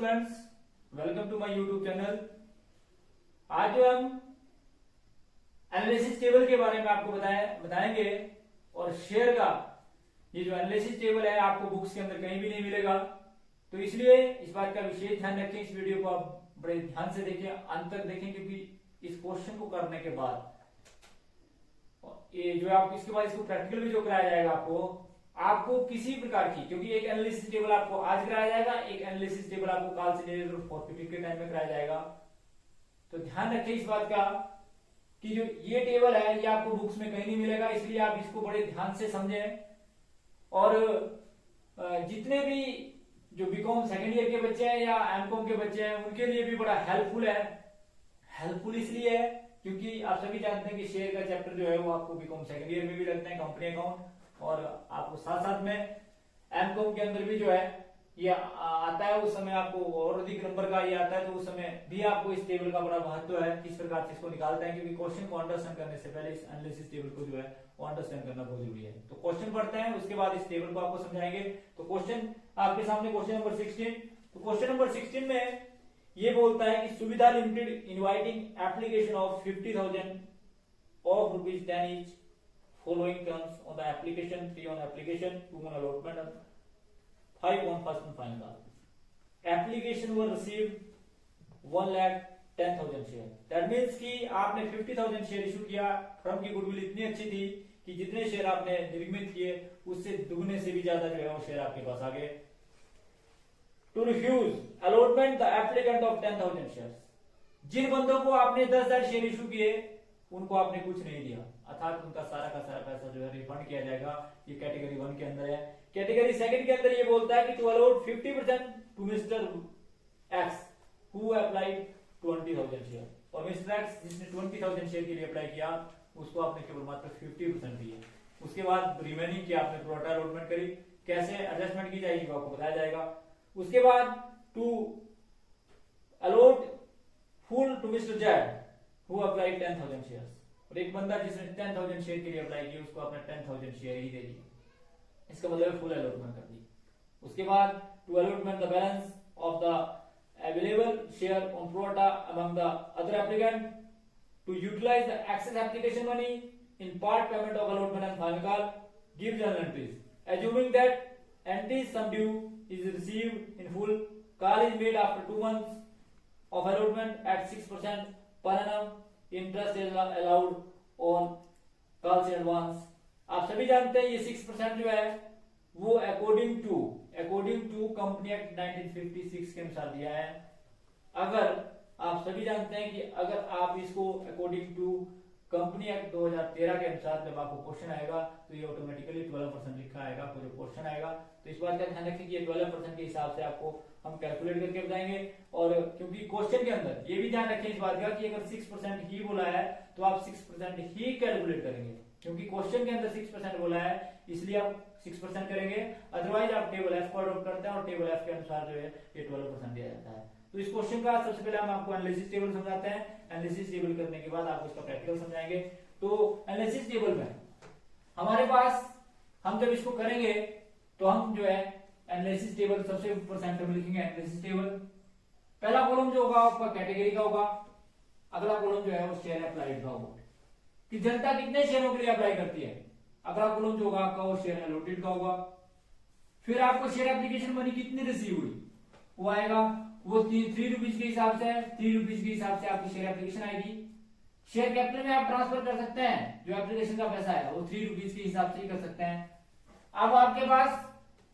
Students, welcome to my YouTube channel. आज जो हम एनालिसिस टेबल के बारे में आपको बताएंगे और शेयर का ये जो एनालिसिस टेबल है आपको बुक्स के अंदर कहीं भी नहीं मिलेगा, तो इसलिए इस बात का विशेष ध्यान रखें। इस वीडियो को आप बड़े ध्यान से देखें, अंत तक देखें, क्योंकि इस क्वेश्चन को करने के बाद ये जो आप इसके बाद इसको प्रैक्टिकल भी जो कराया जाएगा आपको किसी प्रकार की, क्योंकि एक एनालिसिस टेबल आपको आज कराया जाएगा, एक एनालिसिस टेबल आपको काल से लेकर फोर्थ के टाइम में कराया जाएगा। तो ध्यान रखें इस बात का कि जो ये टेबल है ये आपको बुक्स में कहीं नहीं मिलेगा, इसलिए आप इसको बड़े ध्यान से समझें। और जितने भी जो बीकॉम सेकेंड ईयर के बच्चे हैं या एमकॉम के बच्चे हैं उनके लिए भी बड़ा हेल्पफुल है। हेल्पफुल इसलिए है क्योंकि आप सभी जानते हैं कि शेयर का चैप्टर जो है वो आपको बीकॉम सेकेंड ईयर में भी लगते हैं, कंपनी अकाउंट, और आपको साथ साथ में एमकॉम के अंदर भी जो है ये आता है। उस समय आपको और अधिक नंबर का ये आता है, तो उस समय भी आपको इस टेबल का बड़ा महत्व है, किस प्रकार से इसको निकालते हैं, क्योंकि क्वेश्चन को अंडरस्टैंड करने से पहले इस एनालिसिस टेबल को जो है वो अंडरस्टैंड करना बहुत जरूरी है। तो क्वेश्चन पढ़ते हैं, उसके बाद इस टेबल को आपको समझाएंगे। तो क्वेश्चन आपके सामने क्वेश्चन नंबर 16। तो क्वेश्चन नंबर 16 में ये बोलता है कि सुविधा limited inviting application of 50,000 of ₹10 each following terms on the application: 3 on application, 2 on allotment, and 5 on first and final call. Application were received 1,10,000 share. That means कि आपने 50,000 share issue किया। Firm की गुडविल इतनी अच्छी थी कि जितने share आपने निर्मित किए उससे दुगने से भी ज्यादा जो है वो शेयर आपके पास आ गए। To refuse allotment the applicant of 10,000 share. जिन बंदों को आपने 10,000 शेयर इशू किए उनको आपने कुछ नहीं दिया, अर्थात उनका सारा का सारा पैसा जो है रिफंड किया जाएगा। ये कैटेगरी 1 के अंदर है। कैटेगरी 2 के अंदर ये बोलता है कि to allot 50% to mister X who applied 20,000 share, और मिस्टर एक्स जिसने 20,000 शेयर के लिए अप्लाई किया उसको आपने केवल मात्र 50% दिए। उसके बाद रिमेनिंग की आपने प्रोटा अलॉटमेंट करी, कैसे एडजस्टमेंट की जाएगी वो आपको बताया जाएगा। उसके बाद to allot full to mister Z who apply 10,000 share, और एक बंदा जिसने 10,000 शेयर के लिए अप्लाई किया उसको आपने 10,000 शेयर ही दे दिए, इसका मतलब फुल अलॉटमेंट कर दी। उसके बाद to allotment the balance of the available share on pro rata among the other applicant, to utilise the excess application money in part payment of allotment and final call, give journal entries assuming that entries sum due is received in full, call is made after 2 months of allotment at 6% per annum, interest is allowed on calls in advance। आप सभी जानते हैं ये 6% जो है वो according to company act 1956 के अनुसार दिया है। अगर आप सभी जानते हैं कि अगर आप इसको अकॉर्डिंग टू कंपनी एक्ट 2013 के अनुसार जब आपको क्वेश्चन आएगा तो ये ऑटोमेटिकली 12% लिखा आएगा आपको जो क्वेश्चन आएगा। तो इस बात का ध्यान रखें कि ये 12% के हिसाब से आपको हम कैलकुलेट करके बताएंगे। और क्योंकि क्वेश्चन के अंदर ये भी ध्यान रखें इस बात का कि अगर 6% ही बोला है तो आप 6% ही कैलकुलेट करेंगे, क्योंकि क्वेश्चन के अंदर 6% बोला है इसलिए आप 6% करेंगे। अदरवाइज आप टेबल एफ को अडॉप्ट करते हैं और टेबल एफ के अनुसार जो है ये 12% दिया जाता है। तो इस क्वेश्चन का सबसे पहले हम आपको एनालिसिस टेबल समझाते हैं। एनालिसिस टेबल करने के बाद आपको इसका प्रैक्टिकल समझाएंगे। तो एनालिसिस टेबल में हमारे पास हम जब इसको करेंगे तो हम जो है एनालिसिस टेबल सबसे ऊपर सेंटर में लिखेंगे एनालिसिस टेबल। पहला कॉलम जो होगा आपका कैटेगरी का होगा, अगला कॉलम जो है वो शेयर अप्लाइड का होगा कि जनता कितने शेयरों के लिए अप्लाई करती है। अगला कॉलम जो होगा आपका वो शेयर अलॉटेड का होगा। फिर आपको शेयर एप्लीकेशन मनी कितनी रिसीव हुई वो आएगा, वो 3 रुपीज के हिसाब से 3 रुपीज के हिसाब से आपकी शेयर एप्लीकेशन आएगी। शेयर कैपिटल में आप ट्रांसफर कर सकते हैं, जो एप्लीकेशन का पैसा है वो 3 रुपीज के हिसाब से ही कर सकते हैं। अब आपके पास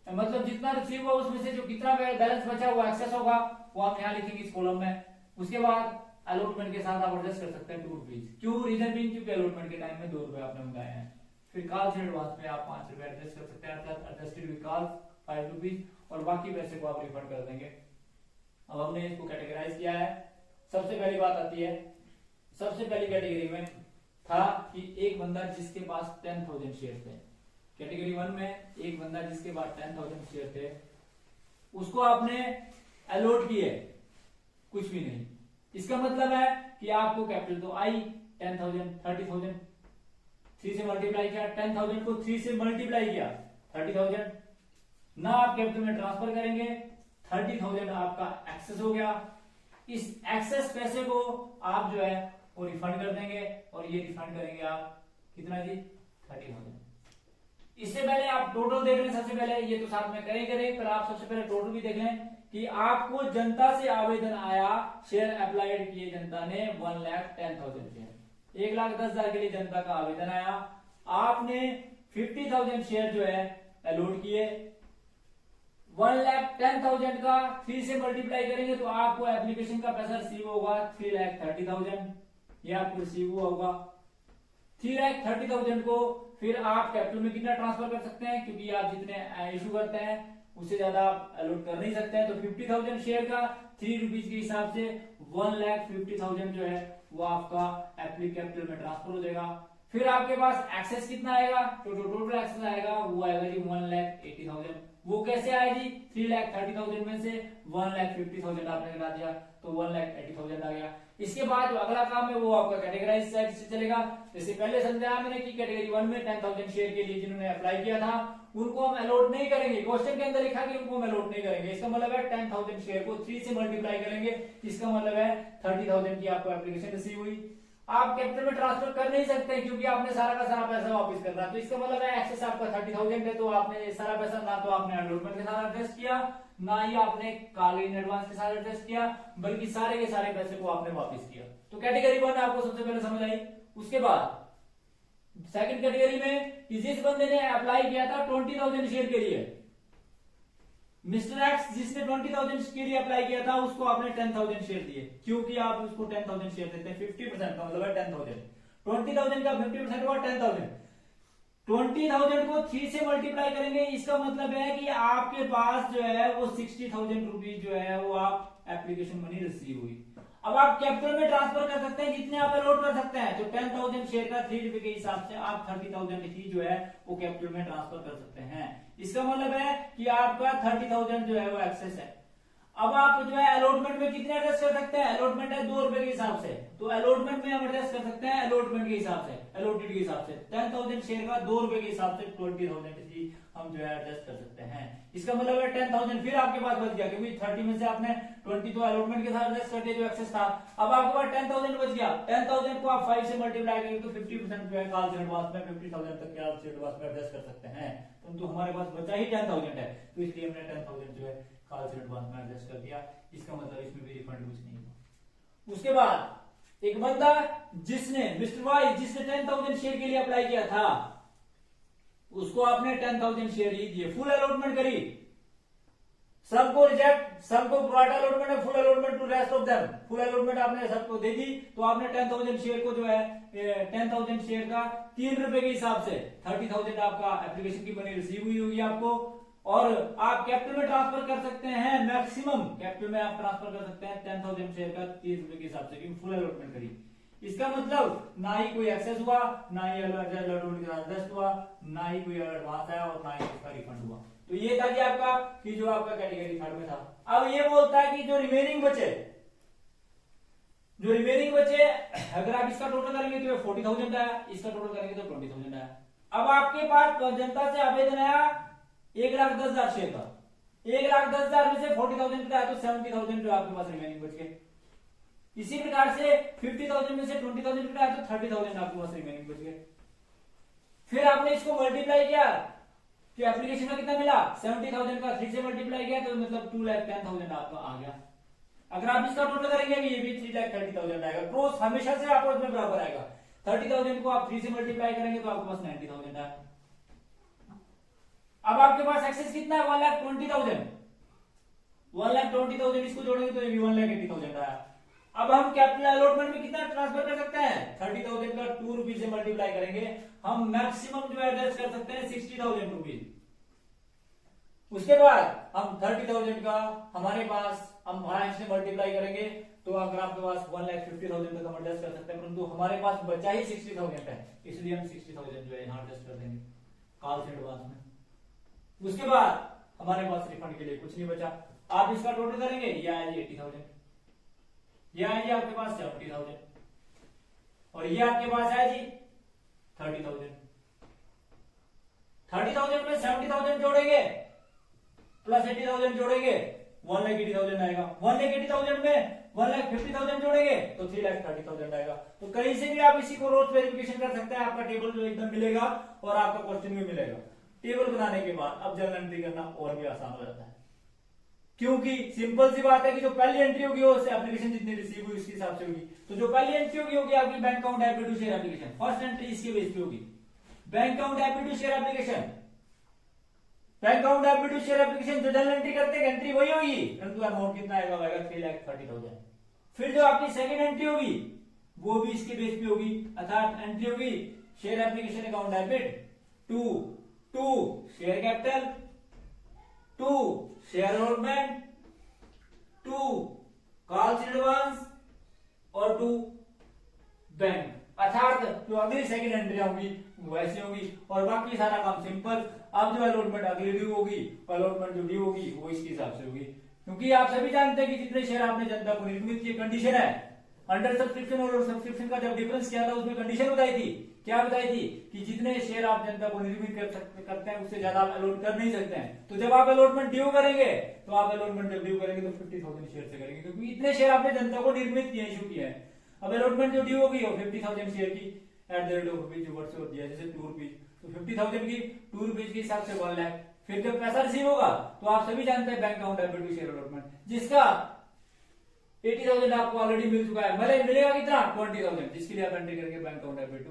मतलब जितना रिसीव हुआ उसमें से जो कितना बैलेंस बचा हुआ एक्सेस होगा वो आप यहाँ लिखेंगे इस कॉलम में। उसके बाद अलॉटमेंट के साथ आप एडजस्ट कर सकते हैं 2 रुपीज। क्यों? रीजन बीइंग क्योंकि अलॉटमेंट के टाइम में 2 रुपए आपने मंगाए हैं। फिर कॉल से एडवांस में आप 5 रुपए एडजस्ट कर सकते हैं, अर्थात एडजस्टेड विद कॉल 5 रुपीज, और बाकी पैसे को आप रिफंड कर देंगे। अब हमने इसको कैटेगराइज किया है। सबसे पहली बात आती है, सबसे पहली कैटेगरी में था कि एक बंदा जिसके पास 10,000 शेयर थे। कैटेगरी 1 में एक बंदा जिसके पास 10,000 शेयर थे उसको आपने अलॉट किए कुछ भी नहीं। इसका मतलब है कि आपको कैपिटल तो आई 10,000 30,000 3 से मल्टीप्लाई किया, 10,000 को 3 से मल्टीप्लाई किया 30,000 ना आप कैपिटल में ट्रांसफर करेंगे, 30,000 आपका एक्सेस हो गया। इस एक्सेस पैसे को आप जो है वो रिफंड कर देंगे और ये रिफंड करेंगे आप कितना जी 30,000। इससे पहले आप टोटल देख लें, सबसे पहले ये तो साथ में करें पर आप सबसे पहले टोटल भी देख लें कि आपको जनता से आवेदन आया, शेयर अप्लाइड किए जनता ने 1,10,000 शेयर, 1,10,000 के लिए जनता का आवेदन आया। आपने 50,000 शेयर जो है अलॉट किए। 1,10,000 का 3 से मल्टीप्लाई करेंगे तो आपको एप्लीकेशन का पैसा रिसीव होगा 3,30,000, ये आपको रिसीव हुआ होगा। 3,30,000 को फिर आप कैपिटल में कितना ट्रांसफर कर सकते हैं, क्योंकि आप जितने इशू करते हैं उससे ज्यादा आप अलॉट कर नहीं सकते हैं। तो 50,000 शेयर का 3 रुपीज के हिसाब से 1,50,000 जो है वो आपका एप्ली कैपिटल में ट्रांसफर हो जाएगा। फिर आपके पास एक्सेस कितना आएगा, तो टोटल एक्सेस आएगा वो आएगा जी 1,80,000। वो कैसे आया जी 3,30,000 में से 1,50,000 आपने घटा दिया तो 1,80,000 आ गया। इसके बाद जो अगला काम है वो आपका कैटेगराइज साइड से चलेगा। जैसे पहले समझाया मैंने कि कैटेगरी 1 में 10,000 शेयर के लिए जिन्होंने अप्लाई किया था उनको हम अलॉट नहीं करेंगे, क्वेश्चन के अंदर लिखा कि उनको हम अलॉट नहीं करेंगे। इसका मतलब है 10,000 शेयर को 3 से मल्टीप्लाई करेंगे, इसका मतलब है 30,000 की आपको एप्लीकेशन रिसीव हुई। आप कैपिटल में ट्रांसफर कर नहीं सकते क्योंकि आपने सारा का सारा पैसा वापस करना है। तो इसका मतलब है एक्सेस आपका 30,000 है, तो आपने सारा पैसा ना तो आपने अलॉटमेंट के साथ एडजस्ट किया, ना ही आपने कॉल इन एडवांस के साथ एडजस्ट किया, बल्कि सारे के सारे पैसे को आपने वापस किया। तो कैटेगरी 1 आपको सबसे पहले समझ आई। उसके बाद सेकंड कैटेगरी में कि जिस बंदे ने अप्लाई किया था 20,000 शेयर के लिए, मिस्टर एक्स जिसने 20,000 के लिए अप्लाई किया था उसको आपने 10,000 शेयर दिए। क्योंकि आप उसको 10,000 शेयर देते हैं, 50% का मतलब है 10,000, 20,000 का 50% हुआ 10,000। 20,000 को 3 से मल्टीप्लाई करेंगे, इसका मतलब है कि आपके पास जो है वो 60,000 रुपीज जो है वो आप एप्लीकेशन मनी रिसीव हुई। अब आप कैपिटल में ट्रांसफर कर सकते हैं जितने आप अलॉट कर सकते हैं। तो 10,000 शेयर का 3 रुपए के हिसाब से आप 30,000 ही जो है वो कैपिटल में ट्रांसफर कर सकते हैं। इसका मतलब है कि आपका 30,000 जो है वो एक्सेस है। अब आप जो है अलॉटमेंट में कितने एडजस्ट कर सकते हैं, अलॉटमेंट है 2 रुपए के हिसाब से, तो अलॉटमेंट में हम एडजस्ट कर सकते हैं अलॉटमेंट के हिसाब से, अलॉटेड के हिसाब से 10,000 शेयर का 2 रुपए के हिसाब से 20,000 ही हम जो है एडजस्ट कर सकते हैं। इसका मतलब है 10,000 फिर आपके पास बच गया, क्योंकि 30 में से आपने 20 तो अलॉटमेंट के साथ एडजस्ट कर दिया जो एक्सेस था। अब आपके पास 10,000 बच गया। 10,000 को आप 5 से मल्टीप्लाई करेंगे तो 50% जो है कॉल से एडवांस में 50,000 तक के आप एडवांस में एडजस्ट कर सकते हैं। तो हमारे पास बचा ही 10,000 है, तो इसलिए हमने 10,000 जो है कॉल से एडवांस में एडजस्ट कर दिया। इसका मतलब इसमें भी रिफंड कुछ नहीं हुआ। उसके बाद एक बंदा जिसने मिस्टर वाई जिसने 10,000 शेयर के लिए अप्लाई किया था उसको आपने 10,000 शेयर ही दिए, फुल अलॉटमेंट करी, सबको रिजेक्ट, सबको पार्ट अलॉटमेंट है, full allotment to rest of them, full allotment आपने सबको दे दी। तो आपने 10,000 शेयर को जो है 10,000 शेयर का 3 रुपए के हिसाब से 30,000 आपका एप्लीकेशन की मनी रिसीव हुई होगी आपको। और आप कैपिटल में ट्रांसफर कर सकते हैं, मैक्सिमम कैपिटल में आप ट्रांसफर कर सकते हैं 10,000 शेयर का 30 रुपए के हिसाब से, क्योंकि फुल अलॉटमेंट करी। इसका मतलब ना ही कोई एक्सेस हुआ, ना ही अलॉटमेंट के साथ एडजस्ट हुआ, ना ही कोई एडवांस आया और ना ही उसका रिफंड हुआ। तो ये था कि आपका कि जो आपका कैटेगरी 3 में था। अब ये बोलता है कि जो रिमेनिंग बचे अगर आप इसका टोटल करेंगे तो 40,000 आया, इसका टोटल करेंगे तो 20,000 आया। अब आपके पास जनता से आवेदन आया 1,10,000 शेयर का, 1,10,000 में से 40,000 का आया तो 70,000 जो आपके पास रिमेनिंग बच गए। इसी प्रकार से 50,000 में से 20,000 का आया तो 30,000 आपके पास रिमेनिंग बच गए। फिर आपने इसको मल्टीप्लाई किया कि एप्लीकेशन में कितना मिला, 70,000 का 3 से मल्टीप्लाई किया तो मतलब 2,10,000 आपका आ गया। अगर आप इसका टोटल करेंगे ये भी 3,30,000 आएगा। क्रॉस हमेशा से आपस में बराबर आएगा। 30,000 को आप 3 से मल्टीप्लाई करेंगे तो आपके पास 90,000 आएगा। अब आपके पास एक्सेस कितना है 1,20,000, 1,20,000 इसको जोड़ेंगे तो ये भी 1,80,000 आया। अब हम कैपिटल अलॉटमेंट में कितना ट्रांसफर कर सकते हैं, 30,000 का 2 रुपीज से मल्टीप्लाई करेंगे, हम मैक्सिमम जो एडजस्ट कर सकते हैं 60,000 रुपीज। उसके बाद हम 30,000 का हमारे पास हम 5 से मल्टीप्लाई करेंगे तो अगर आपके पास 1,50,000 तक हम एडजस्ट कर सकते हैं, परंतु हमारे पास बचा ही 60,000 है, इसलिए हम 60,000 जो है यहाँ एडजस्ट कर देंगे कॉल से एडवांस में। उसके बाद हमारे पास रिफंड के लिए कुछ नहीं बचा। आप इसका टोटल करेंगे ये आएगी 80,000, ये आएगी आपके पास 70,000 और ये आपके पास आएगी 30,000। 30,000 में 70,000 जोड़ेंगे प्लस 80,000 जोड़ेंगे 1,80,000 आएगा। 1,80,000 में 1,50,000 जोड़ेंगे तो 3,30,000 आएगा। तो कहीं से भी आप इसी को रोज वेरिफिकेशन कर सकते हैं, आपका टेबल जो एकदम मिलेगा और आपका क्वेश्चन भी मिलेगा। टेबल बनाने के बाद अब जर्नल एंट्री करना और भी आसान हो जाता है, क्योंकि सिंपल सी बात है कि जो पहली एंट्री होगी वो एप्लीकेशन जितनी रिसीव हुई उसके हिसाब से होगी। तो जो पहली एंट्री होगी आपकी bank account debit to share application, first entry इसके बेस पे होगी, bank account debit to share application. Bank account debit to share application जो जनरल एंट्री करते हैं एंट्री वही होगी, परंतु अमाउंट कितना आएगा, 3,30,000। फिर जो आपकी सेकंड एंट्री होगी वो भी इसके बेस पे होगी, अर्थात एंट्री होगी share application account debit to share capital, to share allotment, to calls in advance और टू बैंक। अर्थात जो अगली सेकंड एंट्री होगी वो ऐसी होगी और बाकी सारा काम सिंपल। अब जो अलॉटमेंट अगली ड्यू होगी, अलॉटमेंट जो ड्यू होगी वो इसके हिसाब से होगी, क्योंकि आप सभी जानते हैं कि जितने शेयर आपने जनता को निर्मित किए, कंडीशन है अंडर सब्सक्रिप्शन और सब्सक्रिप्शन का जब डिफरेंस किया था उसमें कंडीशन बताई थी, क्या बताई थी कि जितने शेयर आप जनता को निर्मित करते हैं उससे ज्यादा आप अलॉट कर नहीं सकते हैं। तो जब आप अलॉटमेंट ड्यू करेंगे तो आप अलॉटमेंट जब ड्यू करेंगे तो 50,000 शेयर से करेंगे, क्योंकि इतने शेयर आपने जनता को निर्मित किए, इशू किया है। अब अलॉटमेंट जो ड्यू होगी वो 50,000 शेयर की at the rate of rupees जो वर्ष दिया, जैसे 2 रुपीज, तो 50,000 की 2 रुपीज के हिसाब से 1 लाख। फिर जब पैसा रिसीव होगा तो आप सभी जानते हैं bank account debit to share allotment, जिसका 80,000 आपको ऑलरेडी मिल चुका है, भले मिलेगा कितना 20,000, जिसके लिए आप एंट्री करेंगे bank account debit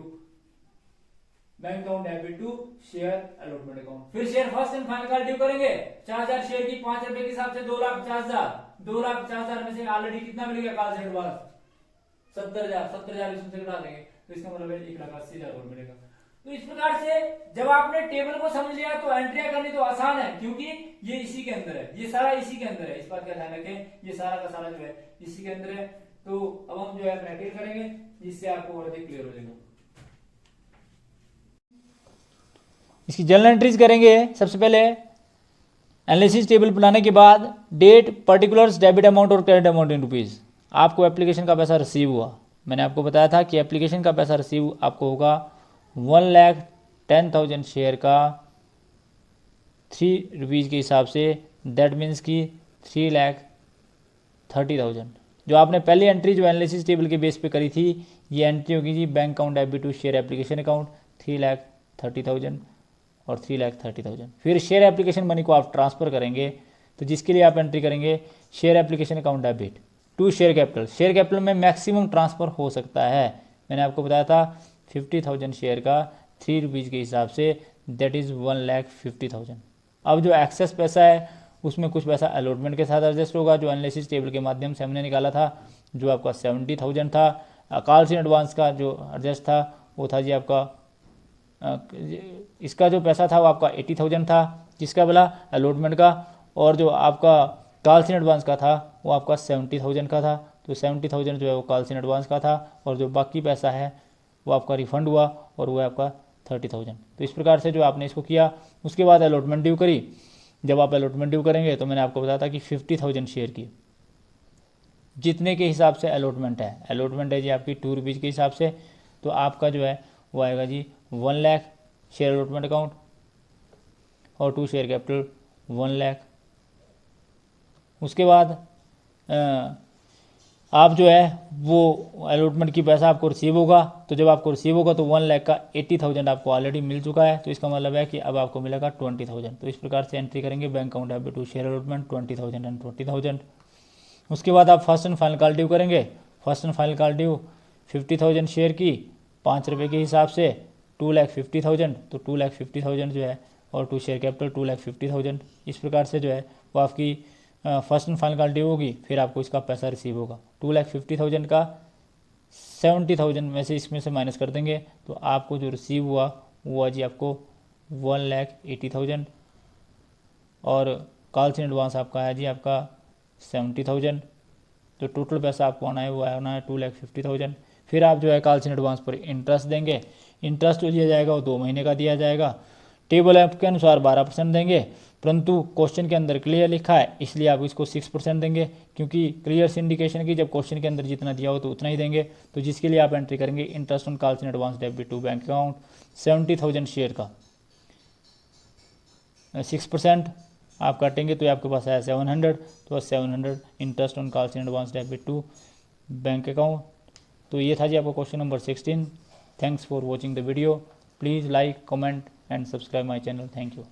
to share allotment account. फिर शेयर फर्स्ट एंड फाइनल का ड्यू करेंगे 4,000 शेयर की 5 रुपए के हिसाब से 2,50,000 में से ऑलरेडी कितना मिलेगा कॉल से एडवांस 70,000 इसमें से घटा देंगे तो इसका मतलब 1,80,000 और मिलेगा। तो इस प्रकार से जब आपने टेबल को समझ लिया तो एंट्रियां करनी तो आसान है, क्योंकि ये इसी के अंदर है, ये सारा इसी के अंदर है, इस बात का ध्यान रखें, ये सारा का सारा जो है इसी के अंदर है। तो अब हम जो है प्रैक्टिस करेंगे जिससे आपको और अधिक क्लियर हो जाएगा। इसकी जर्नल एंट्रीज करेंगे। सबसे पहले एनालिसिस टेबल बनाने के बाद डेट, पर्टिकुलर्स, डेबिट अमाउंट और क्रेडिट अमाउंट इन रुपीज़। आपको एप्लीकेशन का पैसा रिसीव हुआ, मैंने आपको बताया था कि एप्लीकेशन का पैसा रिसीव आपको होगा 1,10,000 शेयर का 3 रुपीज़ के हिसाब से, दैट मीन्स कि 3,30,000। जो आपने पहली एंट्री जो एनालिसिस टेबल के बेस पे करी थी ये एंट्री होगी जी bank account debit to share application account 3,30,000 और 3,30,000। फिर शेयर एप्लीकेशन मनी को आप ट्रांसफ़र करेंगे तो जिसके लिए आप एंट्री करेंगे share application account debit to share capital. Share capital में मैक्सिमम ट्रांसफ़र हो सकता है, मैंने आपको बताया था 50,000 शेयर का 3 रुपीज़ के हिसाब से, दैट इज़ 1,50,000। अब जो एक्सेस पैसा है उसमें कुछ पैसा अलॉटमेंट के साथ एडजस्ट होगा, जो एनालिसिस टेबल के माध्यम से हमने निकाला था, जो आपका 70,000 था। कॉल्स इन एडवांस का जो एडजस्ट था वो था जी आपका इसका जो पैसा था वो आपका 80,000 था, जिसका बोला अलॉटमेंट का, और जो आपका कॉल्स इन एडवांस का था वो आपका 70,000 का था। तो 70,000 जो है वो कॉल्स इन एडवांस का था और जो बाकी पैसा है वो आपका रिफंड हुआ और वो है आपका 30,000। तो इस प्रकार से जो आपने इसको किया, उसके बाद अलॉटमेंट ड्यू करी। जब आप अलॉटमेंट ड्यू करेंगे तो मैंने आपको बताया था कि 50,000 शेयर की जितने के हिसाब से अलॉटमेंट है जी आपकी 2 रुपीज़ के हिसाब से, तो आपका जो है वो आएगा जी 1 लाख शेयर अलॉटमेंट अकाउंट और 2 शेयर कैपिटल 1 लाख। उसके बाद आप जो है वो अलॉटमेंट की पैसा आपको रिसीव होगा, तो जब आपको रिसीव होगा तो 1 लाख का 80,000 आपको ऑलरेडी मिल चुका है, तो इसका मतलब है कि अब आपको मिलेगा 20,000। तो इस प्रकार से एंट्री करेंगे bank account debit to share allotment 20,000 and 20,000। उसके बाद आप first and final call due करेंगे। First and final call due 50,000 share की 5 रुपये के हिसाब से 2,50,000, तो 2,50,000 जो है, और 2 शेयर कैपिटल 2,50,000। इस प्रकार से जो है वो आपकी first and final call due होगी, फिर आपको इसका पैसा रिसीव होगा। 2,50,000 का 70,000 में से इसमें से माइनस कर देंगे तो आपको जो रिसीव हुआ वो जी आपको 1,80,000, और कॉल्स इन एडवांस आपका है जी आपका 70,000। तो टोटल पैसा आपको आना है वो आना है 2,50,000। फिर आप जो है कॉल्स इन एडवांस पर इंटरेस्ट देंगे। इंटरेस्ट जो दिया जाएगा वो 2 महीने का दिया जाएगा। टेबल ऐप के अनुसार 12% देंगे, परंतु क्वेश्चन के अंदर क्लियर लिखा है इसलिए आप इसको 6% देंगे, क्योंकि क्लियर इंडिकेशन की जब क्वेश्चन के अंदर जितना दिया हो तो उतना ही देंगे। तो जिसके लिए आप एंट्री करेंगे interest on calls in advance debit to bank account 70,000 share का 6%, आप काटेंगे तो आपके पास आया 700, तो 700 interest on calls in advance debit to bank account. तो ये था जी आपका question number 16। Thanks for watching the video. Please like, comment and subscribe my channel. Thank you.